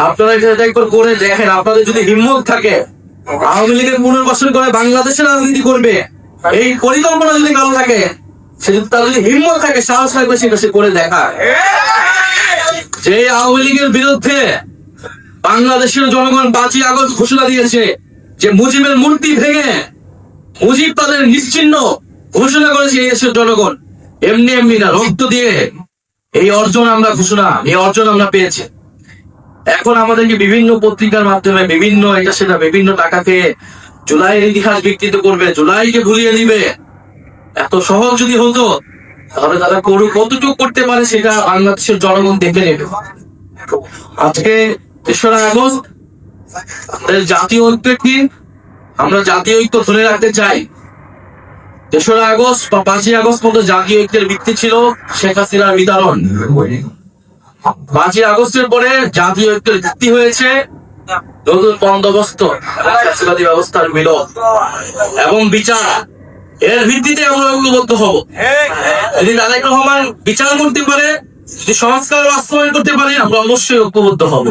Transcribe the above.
আপনারা এটা একবার করে দেখেন, আপনাদের যদি হিম্মত থাকে আওয়ামী লীগের পুনর্বাসন করে বাংলাদেশের রাজনীতি করবে, এই পরিকল্পনা যদি কারো থাকে, সে যদি তার যদি হিম্মত থাকে, সাহস থাকবে, সেটা সে করে দেখা। যে আওয়ামী লীগের বিরুদ্ধে বাংলাদেশের জনগণ 5ই আগস্ট ঘোষণা দিয়েছে যে মুজিবের মূর্তি ভেঙে মুজিব তাদের নিশ্চিহ্ন ঘোষণা করেছে এই দেশের জনগণ, এমনি এমনি না, রক্ত দিয়ে এই অর্জন আমরা পেয়েছি। এখন আমাদেরকে বিভিন্ন পত্রিকার মাধ্যমে বিভিন্ন এটা সেটা বিভিন্ন টাকাকে জুলাইয়ের ইতিহাস বিকৃত করবে, জুলাইকে ভুলিয়ে দিবে। এত সহজ যদি হতো তাহলে তারা কতটুকু করতে পারে সেটা বাংলাদেশের জনগণ দেখে নেবে। আজকে 3রা আগস্ট আমাদের জাতীয় ঐক্যের দিন, আমরা জাতীয় ঐক্য ধরে রাখতে চাই। 3রা আগস্ট বা 5ই আগস্ট মতো জাতীয় ঐক্যের ভিত্তি ছিল শেখ হাসিনার বিতরণ। 5ই আগস্টের পরে জাতীয় ঐক্যের ভিত্তি হয়েছে নতুন বন্দোবস্ত, ফ্যাসিবাদী ব্যবস্থার বিলোপ এবং বিচার। এর ভিত্তিতে আমরা ঐক্যবদ্ধ হব। যদি তারেক রহমান বিচার করতে পারে, যদি সংস্কার বাস্তবায়ন করতে পারে, আমরা অবশ্যই ঐক্যবদ্ধ হব।